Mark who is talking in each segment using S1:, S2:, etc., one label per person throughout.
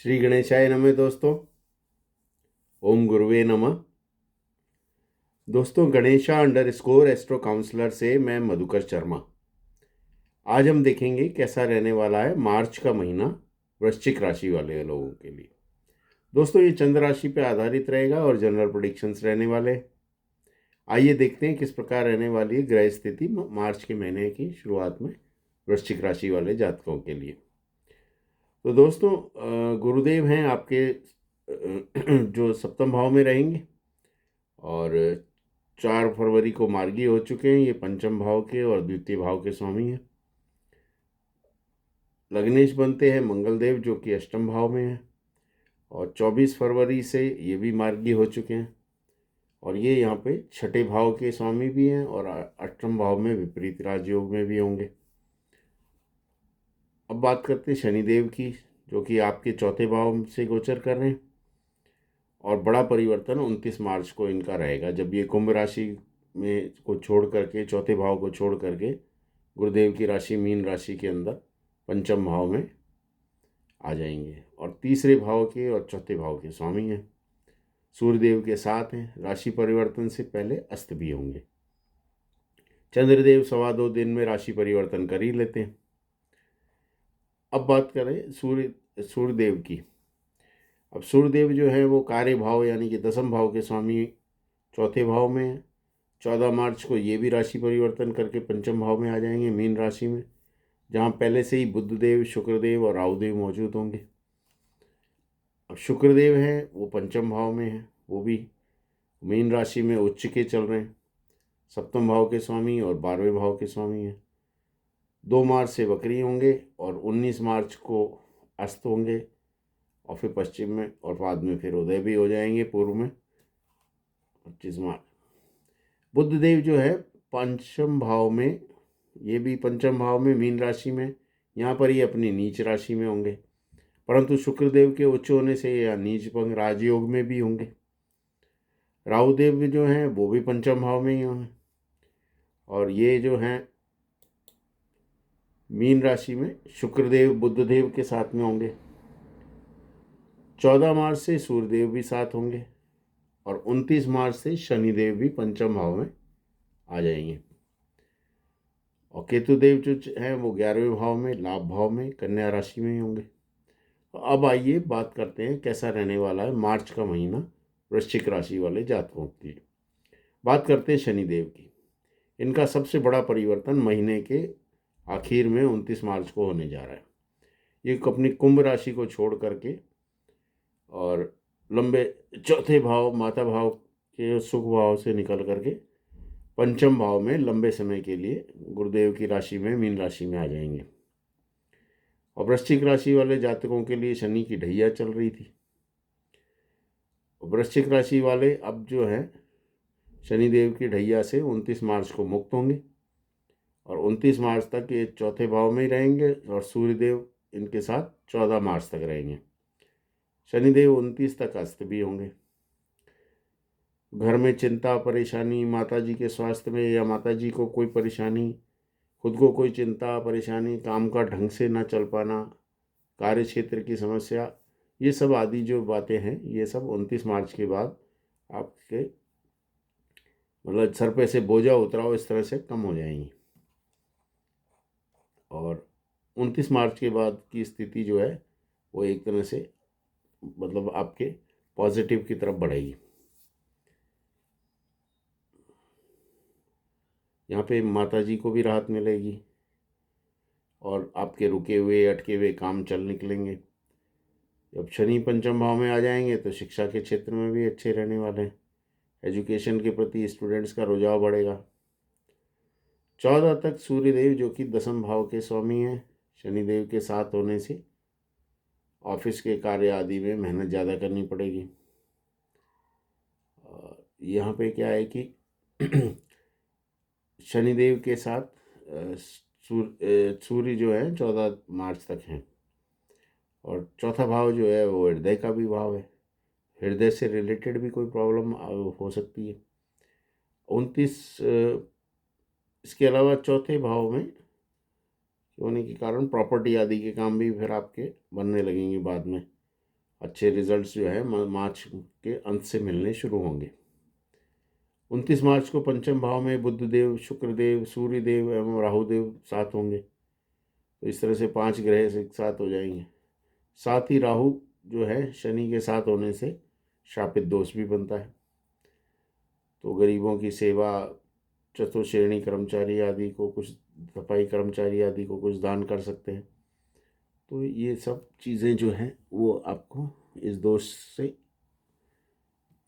S1: श्री गणेशाय नमः दोस्तों। ओम गुरुवे नमः। दोस्तों, गणेशा _ एस्ट्रो काउंसलर से मैं मधुकर शर्मा। आज हम देखेंगे कैसा रहने वाला है मार्च का महीना वृश्चिक राशि वाले लोगों के लिए। दोस्तों, ये चंद्र राशि पे आधारित रहेगा और जनरल प्रेडिक्शंस रहने वाले। आइए देखते हैं किस प्रकार रहने वाली है ग्रह स्थिति मार्च के महीने की शुरुआत में वृश्चिक राशि वाले जातकों के लिए। तो दोस्तों, गुरुदेव हैं आपके जो सप्तम भाव में रहेंगे और 4 फरवरी को मार्गी हो चुके हैं। ये पंचम भाव के और द्वितीय भाव के स्वामी हैं। लग्नेश बनते हैं मंगल देव जो कि अष्टम भाव में है और 24 फरवरी से ये भी मार्गी हो चुके हैं और ये यहाँ पे छठे भाव के स्वामी भी हैं और अष्टम भाव में विपरीत राजयोग में भी होंगे। अब बात करते हैं शनिदेव की, जो कि आपके चौथे भाव से गोचर कर रहे हैं और बड़ा परिवर्तन 29 मार्च को इनका रहेगा, जब ये कुंभ राशि में को छोड़ करके, चौथे भाव को छोड़ करके गुरुदेव की राशि मीन राशि के अंदर पंचम भाव में आ जाएंगे और तीसरे भाव के और चौथे भाव के स्वामी हैं। सूर्यदेव के साथ हैं। राशि परिवर्तन से पहले अस्त भी होंगे। चंद्रदेव 2.25 दिन में राशि परिवर्तन कर ही लेते हैं। अब बात करें सूर्यदेव की। अब सूर्यदेव जो है वो कार्य भाव यानी कि दसम भाव के स्वामी चौथे भाव में है। 14 मार्च को ये भी राशि परिवर्तन करके पंचम भाव में आ जाएंगे, मीन राशि में, जहाँ पहले से ही बुधदेव, शुक्रदेव और राहुदेव मौजूद होंगे। अब शुक्रदेव हैं वो पंचम भाव में हैं, वो भी मीन राशि में उच्च के चल रहे हैं। सप्तम भाव के स्वामी और 12वें भाव के स्वामी हैं। 2 मार्च से वक्री होंगे और 19 मार्च को अस्त होंगे और फिर पश्चिम में और बाद में फिर उदय भी हो जाएंगे पूर्व में 25 मार्च। बुधदेव जो है पंचम भाव में, ये भी पंचम भाव में मीन राशि में, यहाँ पर ये अपनी नीच राशि में होंगे, परंतु शुक्रदेव के उच्च होने से या नीच भंग राजयोग में भी होंगे। राहुदेव भी जो हैं वो भी पंचम भाव में ही होंगे और ये जो हैं मीन राशि में शुक्रदेव बुधदेव के साथ में होंगे। 14 मार्च से सूर्यदेव भी साथ होंगे और 29 मार्च से शनिदेव भी पंचम भाव में आ जाएंगे और केतुदेव जो हैं वो 11वें भाव में, लाभ भाव में, कन्या राशि में ही होंगे। तो अब आइए बात करते हैं कैसा रहने वाला है मार्च का महीना वृश्चिक राशि वाले जातकों की। बात करते हैं शनिदेव की। इनका सबसे बड़ा परिवर्तन महीने के आखिर में 29 मार्च को होने जा रहा है। ये अपनी कुंभ राशि को छोड़ करके और लंबे चौथे भाव माता भाव के सुख भाव से निकल करके पंचम भाव में लंबे समय के लिए गुरुदेव की राशि में, मीन राशि में आ जाएंगे। और वृश्चिक राशि वाले जातकों के लिए शनि की ढैया चल रही थी। वृश्चिक राशि वाले अब जो है शनिदेव की ढैया से 29 मार्च को मुक्त होंगे और 29 मार्च तक ये चौथे भाव में ही रहेंगे और सूर्यदेव इनके साथ 14 मार्च तक रहेंगे। शनिदेव 29 तक अस्त भी होंगे। घर में चिंता परेशानी, माताजी के स्वास्थ्य में या माताजी को कोई परेशानी, खुद को कोई चिंता परेशानी, काम का ढंग से ना चल पाना, कार्य क्षेत्र की समस्या, ये सब आदि जो बातें हैं ये सब 29 मार्च के बाद आपके मतलब सर पे से बोझा उतराव इस तरह से कम हो जाएंगी और 29 मार्च के बाद की स्थिति जो है वो एक तरह से मतलब आपके पॉजिटिव की तरफ बढ़ेगी। यहाँ पे माताजी को भी राहत मिलेगी और आपके रुके हुए अटके हुए काम चल निकलेंगे। जब शनि पंचम भाव में आ जाएंगे तो शिक्षा के क्षेत्र में भी अच्छे रहने वाले हैं। एजुकेशन के प्रति स्टूडेंट्स का रुझाव बढ़ेगा। 14 तक सूर्यदेव जो कि दसम भाव के स्वामी हैं, शनिदेव के साथ होने से ऑफिस के कार्य आदि में मेहनत ज़्यादा करनी पड़ेगी। यहाँ पे क्या है कि शनिदेव के साथ सूर्य जो है 14 मार्च तक हैं और चौथा भाव जो है वो हृदय का भी भाव है। हृदय से रिलेटेड भी कोई प्रॉब्लम हो सकती है। 29 इसके अलावा चौथे भाव में होने के कारण प्रॉपर्टी आदि के काम भी फिर आपके बनने लगेंगे बाद में। अच्छे रिजल्ट्स जो है मार्च के अंत से मिलने शुरू होंगे। 29 मार्च को पंचम भाव में बुधदेव, शुक्रदेव, सूर्यदेव एवं राहुदेव साथ होंगे। तो इस तरह से 5 ग्रह एक साथ हो जाएंगे। साथ ही राहु जो है शनि के साथ होने से शापित दोष भी बनता है। तो गरीबों की सेवा, चतुर्श्रेणी कर्मचारी आदि को कुछ, सफाई कर्मचारी आदि को कुछ दान कर सकते हैं। तो ये सब चीज़ें जो हैं वो आपको इस दोष से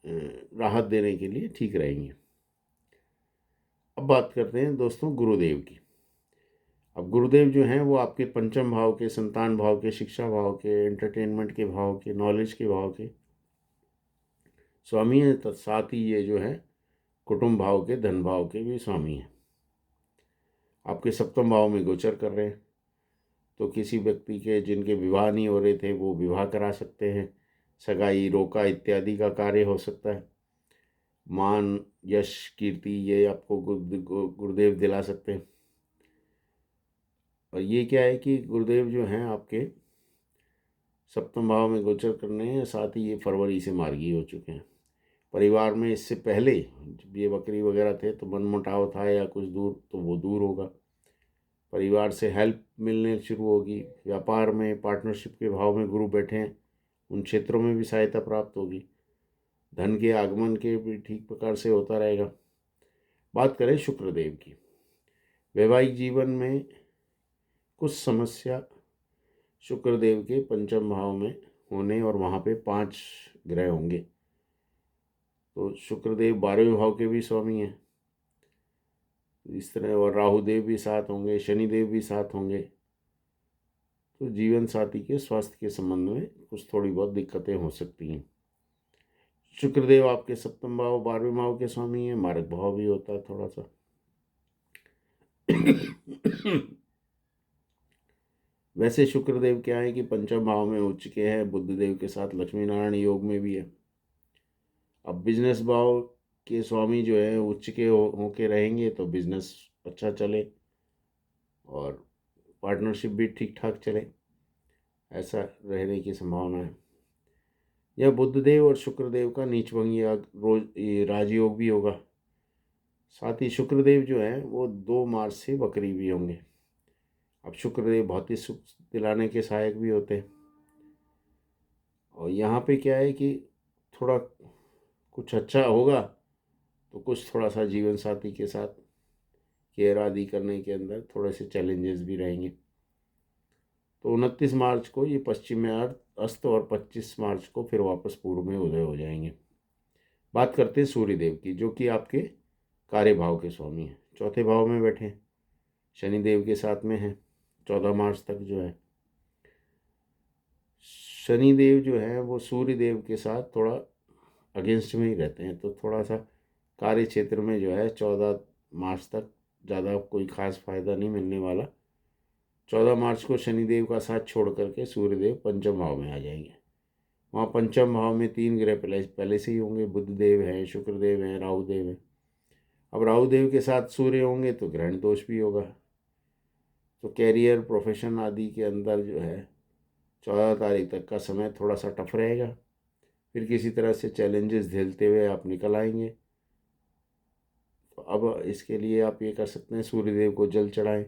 S1: राहत देने के लिए ठीक रहेंगी। अब बात करते हैं दोस्तों गुरुदेव की। अब गुरुदेव जो हैं वो आपके पंचम भाव के, संतान भाव के, शिक्षा भाव के, एंटरटेनमेंट के भाव के, नॉलेज के भाव के स्वामी हैं। साथ ही ये जो है कुटुंब भाव के, धन भाव के भी स्वामी हैं। आपके सप्तम भाव में गोचर कर रहे हैं। तो किसी व्यक्ति के जिनके विवाह नहीं हो रहे थे वो विवाह करा सकते हैं। सगाई, रोका इत्यादि का कार्य हो सकता है। मान, यश, कीर्ति ये आपको गुरुदेव दिला सकते हैं। और ये क्या है कि गुरुदेव जो हैं आपके सप्तम भाव में गोचर करने हैं। साथ ही ये फरवरी से मार्गी हो चुके हैं। परिवार में इससे पहले जब ये बकरी वगैरह थे तो मनमुटाव था या कुछ दूर, तो वो दूर होगा। परिवार से हेल्प मिलने शुरू होगी। व्यापार में, पार्टनरशिप के भाव में गुरु बैठे हैं, उन क्षेत्रों में भी सहायता प्राप्त होगी। धन के आगमन के भी ठीक प्रकार से होता रहेगा। बात करें शुक्रदेव की। वैवाहिक जीवन में कुछ समस्या शुक्रदेव के पंचम भाव में होने, और वहाँ पे 5 ग्रह होंगे। तो शुक्रदेव 12वें भाव के भी स्वामी हैं इस तरह, और राहुदेव भी साथ होंगे, शनिदेव भी साथ होंगे। तो जीवन साथी के स्वास्थ्य के संबंध में कुछ थोड़ी बहुत दिक्कतें हो सकती हैं। शुक्रदेव आपके सप्तम भाव, 12वें भाव के स्वामी हैं। मारक भाव भी होता है थोड़ा सा। वैसे शुक्रदेव क्या है कि पंचम भाव में उच्च के हैं, बुधदेव के साथ लक्ष्मी नारायण योग में भी है। अब बिजनेस भाव के स्वामी जो है उच्च के होके रहेंगे तो बिजनेस अच्छा चले और पार्टनरशिप भी ठीक ठाक चले, ऐसा रहने की संभावना है। यह बुधदेव और शुक्रदेव का नीचभंग या राजयोग भी होगा। साथ ही शुक्रदेव जो है वो 2 मार्च से बकरी भी होंगे। अब शुक्रदेव भौतिक सुख दिलाने के सहायक भी होते हैं। और यहाँ पे क्या है कि थोड़ा कुछ अच्छा होगा तो कुछ थोड़ा सा जीवन साथी के साथ केयर आदि करने के अंदर थोड़े से चैलेंजेस भी रहेंगे। तो 29 मार्च को ये पश्चिम में अस्त और 25 मार्च को फिर वापस पूर्व में उदय हो जाएंगे। बात करते हैं सूर्यदेव की, जो कि आपके कार्य भाव के स्वामी हैं। चौथे भाव में बैठे हैं, शनिदेव के साथ में हैं 14 मार्च तक जो है। शनिदेव जो है वो सूर्यदेव के साथ थोड़ा अगेंस्ट में ही रहते हैं। तो थोड़ा सा कार्य क्षेत्र में जो है 14 मार्च तक ज़्यादा कोई खास फायदा नहीं मिलने वाला। 14 मार्च को शनिदेव का साथ छोड़ करके सूर्यदेव पंचम भाव में आ जाएंगे। वहाँ पंचम भाव में 3 ग्रह पहले से ही होंगे। बुधदेव हैं, शुक्रदेव हैं, राहुदेव हैं। अब राहुदेव के साथ सूर्य होंगे तो ग्रहण दोष भी होगा। तो कैरियर, प्रोफेशन आदि के अंदर जो है 14 तारीख तक का समय थोड़ा सा टफ रहेगा। फिर किसी तरह से चैलेंजेस झेलते हुए आप निकल आएंगे। तो अब इसके लिए आप ये कर सकते हैं, सूर्यदेव को जल चढ़ाएं,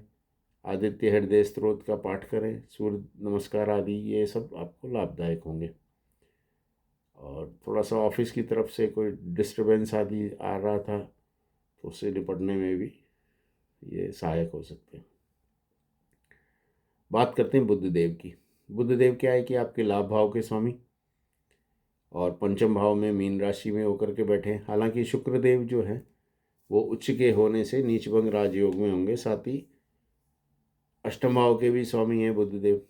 S1: आदित्य हृदय स्तोत्र का पाठ करें, सूर्य नमस्कार आदि, ये सब आपको लाभदायक होंगे। और थोड़ा सा ऑफिस की तरफ से कोई डिस्टरबेंस आदि आ रहा था तो उससे निपटने में भी ये सहायक हो सकते हैं। बात करते हैं बुधदेव की। बुधदेव क्या है कि आपके लाभ भाव के स्वामी और पंचम भाव में मीन राशि में होकर के बैठे हैं। हालांकि शुक्रदेव जो है वो उच्च के होने से नीचभंग राजयोग में होंगे। साथ ही अष्टम भाव के भी स्वामी हैं बुधदेव।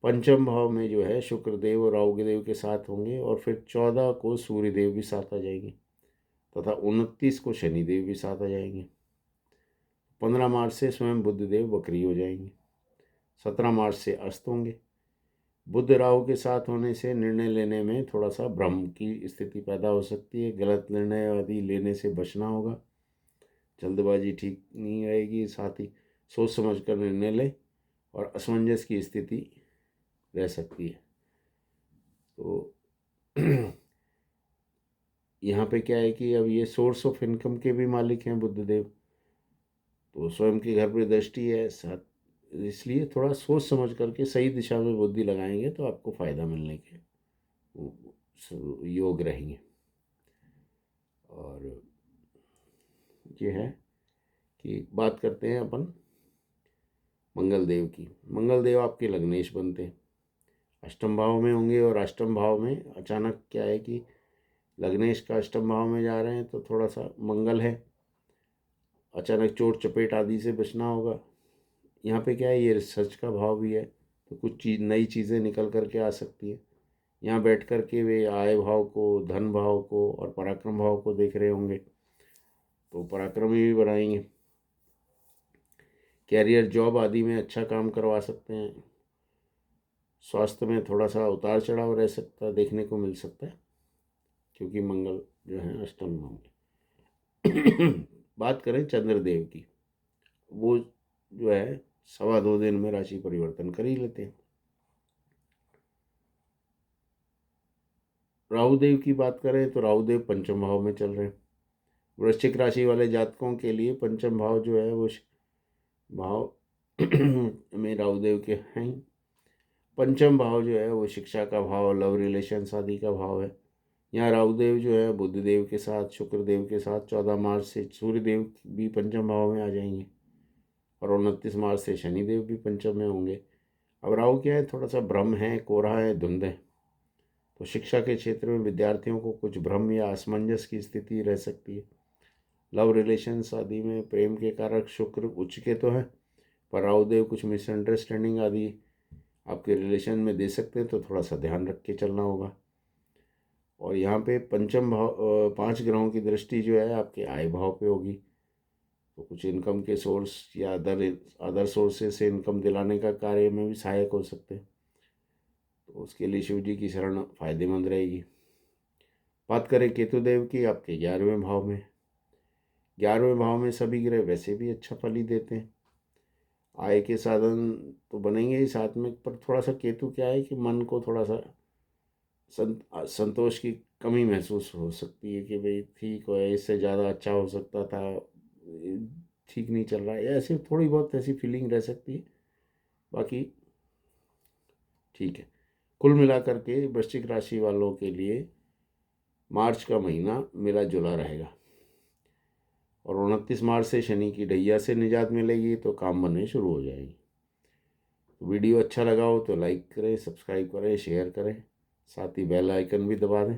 S1: पंचम भाव में जो है शुक्रदेव और राहुदेव के साथ होंगे, और फिर 14 को सूर्यदेव भी साथ आ जाएंगे तथा 29 को शनिदेव भी साथ आ जाएंगे। 15 मार्च से स्वयं बुधदेव बकरी हो जाएंगे। 17 मार्च से अस्त होंगे। बुध राहु के साथ होने से निर्णय लेने में थोड़ा सा भ्रम की स्थिति पैदा हो सकती है। गलत निर्णय आदि लेने से बचना होगा। जल्दबाजी ठीक नहीं रहेगी। साथ ही सोच समझ कर निर्णय लें, और असमंजस की स्थिति रह सकती है। तो यहाँ पे क्या है कि अब ये सोर्स ऑफ इनकम के भी मालिक हैं बुद्धदेव, तो स्वयं के घर पे दृष्टि है साथ, इसलिए थोड़ा सोच समझ करके सही दिशा में बुद्धि लगाएंगे तो आपको फ़ायदा मिलने के योग रहेंगे। और ये है कि बात करते हैं अपन मंगल देव की। मंगल देव आपके लग्नेश बनते हैं, अष्टम भाव में होंगे, और अष्टम भाव में अचानक क्या है कि लग्नेश का अष्टम भाव में जा रहे हैं तो थोड़ा सा मंगल है, अचानक चोट चपेट आदि से बचना होगा। यहाँ पे क्या है, ये रिसर्च का भाव भी है, तो कुछ चीज़ नई चीज़ें निकल कर के आ सकती है। यहाँ बैठ कर के वे आय भाव को, धन भाव को और पराक्रम भाव को देख रहे होंगे, तो पराक्रमी भी बनाएंगे। कैरियर जॉब आदि में अच्छा काम करवा सकते हैं। स्वास्थ्य में थोड़ा सा उतार चढ़ाव रह सकता है, देखने को मिल सकता है, क्योंकि मंगल जो है अष्टम भाव में। बात करें चंद्रदेव की, वो जो है 2.25 दिन में राशि परिवर्तन कर ही लेते हैं। राहुदेव की बात करें तो राहुदेव पंचम भाव में चल रहे हैं। वृश्चिक राशि वाले जातकों के लिए पंचम भाव जो है वो भाव में राहुदेव के हैं। पंचम भाव जो है वो शिक्षा का भाव, लव रिलेशंस आदि का भाव है। यहाँ राहुदेव जो है बुधदेव के साथ, शुक्रदेव के साथ 14 मार्च से सूर्यदेव भी पंचम भाव में आ जाएंगे, और 29 मार्च से शनिदेव भी पंचम में होंगे। अब राहु क्या है, थोड़ा सा भ्रम है, कोरा है, धुंध है, तो शिक्षा के क्षेत्र में विद्यार्थियों को कुछ भ्रम या असमंजस की स्थिति रह सकती है। लव रिलेशंस आदि में प्रेम के कारक शुक्र उच्च के तो है, पर राहुदेव कुछ मिसअंडरस्टैंडिंग आदि आपके रिलेशन में दे सकते हैं, तो थोड़ा सा ध्यान रख के चलना होगा। और यहाँ पे पंचम भाव 5 ग्रहों की दृष्टि जो है आपके आय भाव पे होगी, तो कुछ इनकम के सोर्स या अदर सोर्सेस से इनकम दिलाने का कार्य में भी सहायक हो सकते हैं, तो उसके लिए शिव जी की शरण फायदेमंद रहेगी। बात करें केतुदेव की, आपके 11वें भाव में। 11वें भाव में सभी ग्रह वैसे भी अच्छा फल ही देते हैं, आय के साधन तो बनेंगे ही साथ में, पर थोड़ा सा केतु क्या है कि मन को थोड़ा सा संतोष की कमी महसूस हो सकती है कि भाई ठीक है, इससे ज़्यादा अच्छा हो सकता था, ठीक नहीं चल रहा है, ऐसी थोड़ी बहुत ऐसी फीलिंग रह सकती है। बाकी ठीक है। कुल मिलाकर के वृश्चिक राशि वालों के लिए मार्च का महीना मिला जुला रहेगा, और 29 मार्च से शनि की ढैया से निजात मिलेगी, तो काम बनने शुरू हो जाएगी। वीडियो अच्छा लगा हो तो लाइक करें, सब्सक्राइब करें, शेयर करें, साथ ही बेल आइकन भी दबा दें।